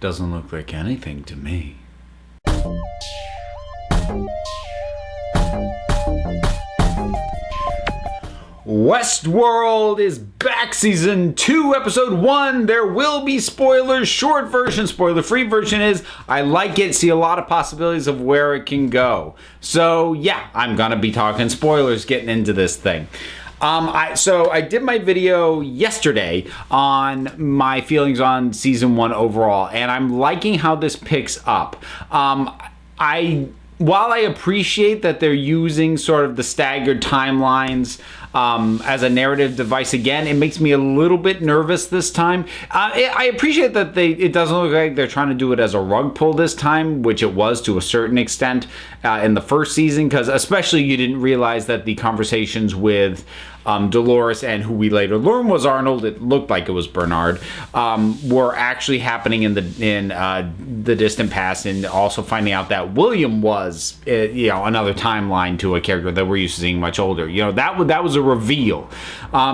Doesn't look like anything to me. Westworld is back, season 2, episode 1. There will be spoilers. Short version, spoiler-free version is I like it, see a lot of possibilities of where it can go. So yeah, I'm gonna be talking spoilers getting into this thing. I did my video yesterday on my feelings on season 1 overall, and I'm liking how this picks up. While I appreciate that they're using sort of the staggered timelines as a narrative device again, it makes me a little bit nervous this time. I appreciate that it doesn't look like they're trying to do it as a rug pull this time, which it was to a certain extent in the first season, because especially you didn't realize that the conversations with Dolores and who we later learned was Arnold, it looked like it was Bernard, were actually happening in the distant past, and also finding out that William was another timeline to a character that we're used to seeing much older. That was a reveal.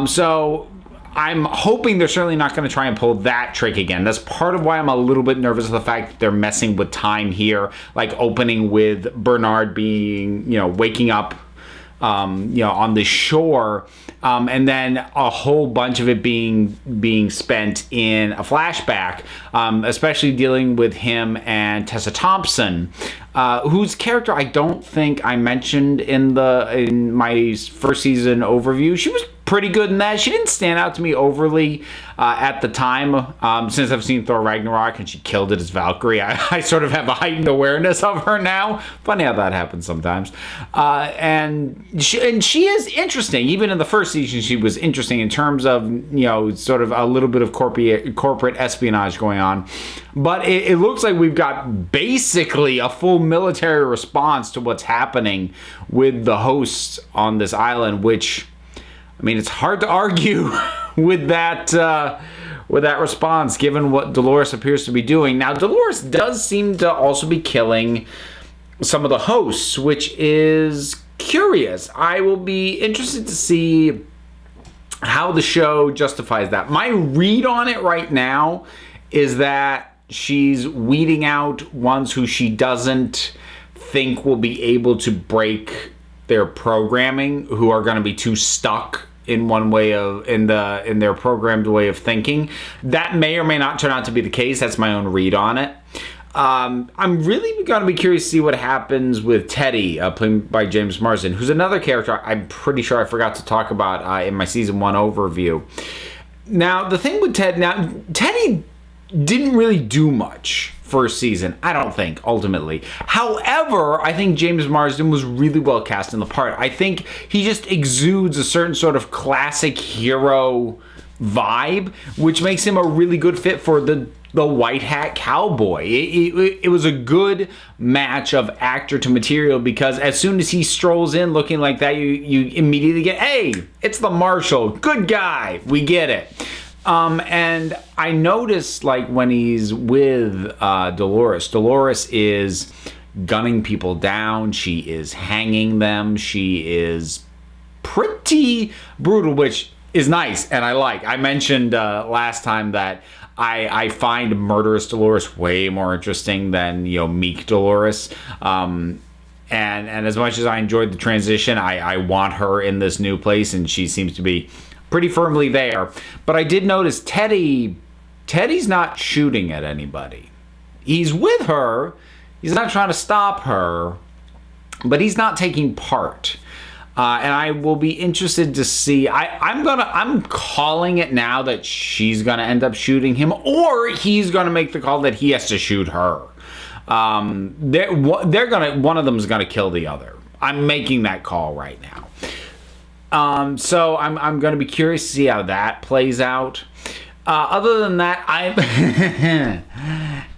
So I'm hoping they're certainly not going to try and pull that trick again. That's part of why I'm a little bit nervous of the fact that they're messing with time here, like opening with Bernard being, waking up on the shore, and then a whole bunch of it being spent in a flashback, especially dealing with him and Tessa Thompson, whose character I don't think I mentioned in my first season overview. She was pretty good in that. She didn't stand out to me overly at the time. Since I've seen Thor Ragnarok and she killed it as Valkyrie, I sort of have a heightened awareness of her now. Funny how that happens sometimes. And she is interesting. Even in the first season, she was interesting in terms of, sort of a little bit of corporate espionage going on. But it looks like we've got basically a full military response to what's happening with the hosts on this island, which, I mean, it's hard to argue with that response, given what Dolores appears to be doing. Now, Dolores does seem to also be killing some of the hosts, which is curious. I will be interested to see how the show justifies that. My read on it right now is that she's weeding out ones who she doesn't think will be able to break their programming, who are going to be too stuck in one way in their programmed way of thinking. That may or may not turn out to be the case. That's my own read on it. I'm really going to be curious to see what happens with Teddy, played by James Marsden, who's another character I'm pretty sure I forgot to talk about in my season 1 overview. Now, the thing with Teddy didn't really do much first season, I don't think, ultimately. However, I think James Marsden was really well cast in the part. I think he just exudes a certain sort of classic hero vibe, which makes him a really good fit for the white hat cowboy. It was a good match of actor to material, because as soon as he strolls in looking like that, you immediately get, hey, it's the Marshal, good guy, we get it. And I noticed, like, when he's with Dolores is gunning people down. She is hanging them. She is pretty brutal, which is nice and I like. I mentioned last time that I find murderous Dolores way more interesting than, meek Dolores. And as much as I enjoyed the transition, I want her in this new place, and she seems to be pretty firmly there. But I did notice Teddy's not shooting at anybody. He's with her. He's not trying to stop her, but he's not taking part. And I will be interested to see. I'm calling it now that she's gonna end up shooting him, or he's gonna make the call that he has to shoot her. One of them is gonna kill the other. I'm making that call right now. So I'm going to be curious to see how that plays out. Other than that,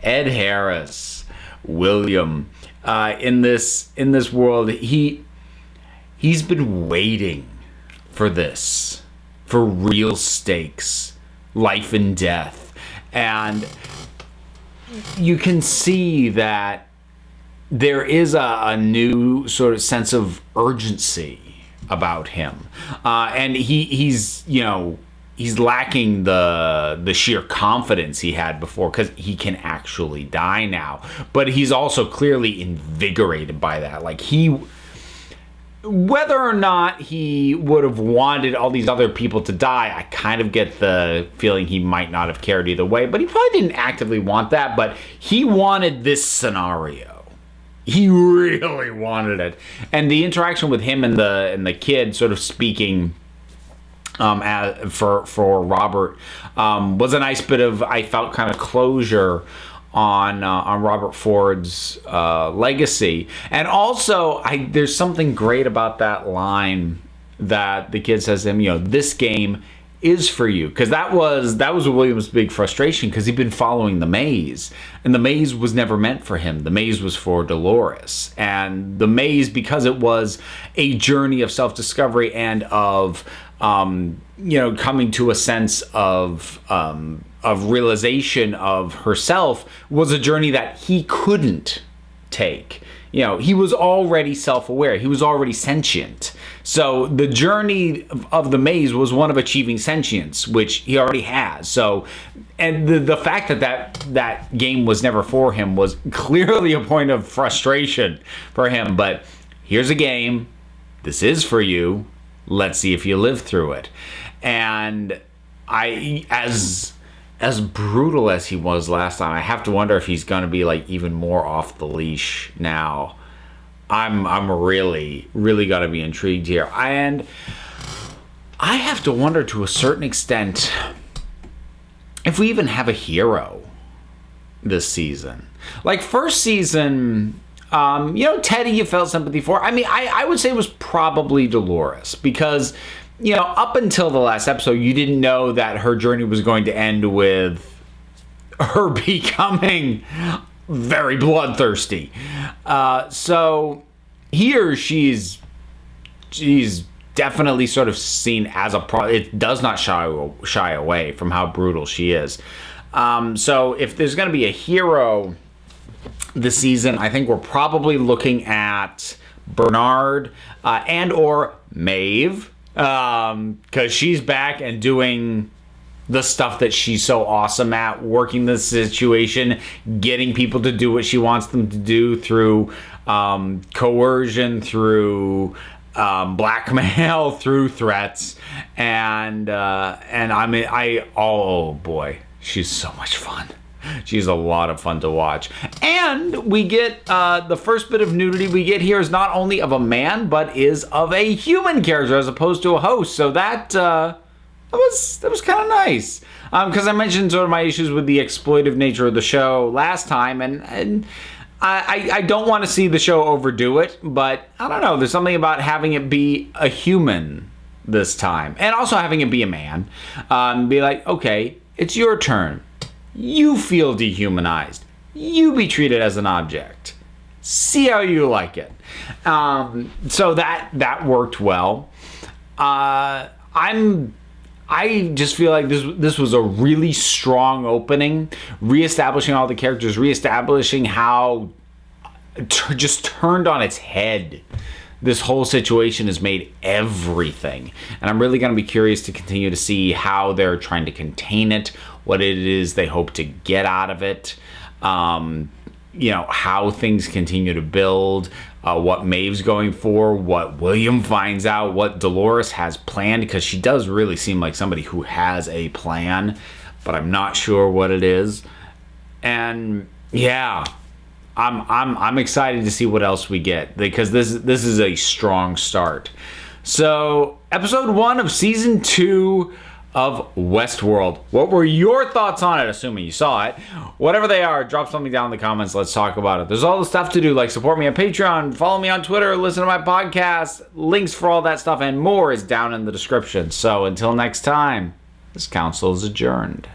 Ed Harris, William, in this world, he's been waiting for this, for real stakes, life and death, and you can see that there is a new sort of sense of urgency about him, and he's he's lacking the sheer confidence he had before, because he can actually die now. But he's also clearly invigorated by that. Like, whether or not he would have wanted all these other people to die, I kind of get the feeling he might not have cared either way. But he probably didn't actively want that, but he wanted this scenario. He really wanted it. And the interaction with him and the kid sort of speaking for Robert was a nice bit of, I felt, kind of closure on Robert Ford's legacy. And also, there's something great about that line that the kid says to him, this game is for you. Because that was William's big frustration, because he'd been following the maze. And the maze was never meant for him. The maze was for Dolores. And the maze, because it was a journey of self-discovery and of coming to a sense of realization of herself, was a journey that he couldn't take. He was already self-aware. He was already sentient. So the journey of the maze was one of achieving sentience, which he already has. So, and the fact that game was never for him was clearly a point of frustration for him. But here's a game. This is for you. Let's see if you live through it. And as brutal as he was last time, I have to wonder if he's going to be like even more off the leash now. I'm really, really got to be intrigued here. And I have to wonder, to a certain extent, if we even have a hero this season. Like, first season, Teddy you felt sympathy for. I mean, I would say it was probably Dolores, because up until the last episode, you didn't know that her journey was going to end with her becoming very bloodthirsty. So here she's definitely sort of seen as a it does not shy away from how brutal she is. So if there's going to be a hero this season, I think we're probably looking at Bernard and or Maeve. Because she's back and doing the stuff that she's so awesome at, working the situation, getting people to do what she wants them to do through coercion, through blackmail, through threats, and I mean, oh boy, she's so much fun. She's a lot of fun to watch. And we get the first bit of nudity we get here is not only of a man, but is of a human character as opposed to a host. So that was kind of nice. Because I mentioned sort of my issues with the exploitive nature of the show last time, and I don't want to see the show overdo it, but I don't know. There's something about having it be a human this time, and also having it be a man. Be like, okay, it's your turn. You feel dehumanized. You be treated as an object. See how you like it. So that worked well. I just feel like this was a really strong opening, reestablishing all the characters, reestablishing how just turned on its head this whole situation has made everything. And I'm really going to be curious to continue to see how they're trying to contain it, what it is they hope to get out of it, how things continue to build, what Maeve's going for, what William finds out, what Dolores has planned, because she does really seem like somebody who has a plan, but I'm not sure what it is. And yeah, I'm excited to see what else we get, because this is a strong start. So, episode 1 of season 2 of Westworld. What were your thoughts on it, assuming you saw it? Whatever they are, drop something down in the comments. Let's talk about it. There's all the stuff to do, like support me on Patreon, follow me on Twitter, listen to my podcast. Links for all that stuff and more is down in the description. So, until next time, this council is adjourned.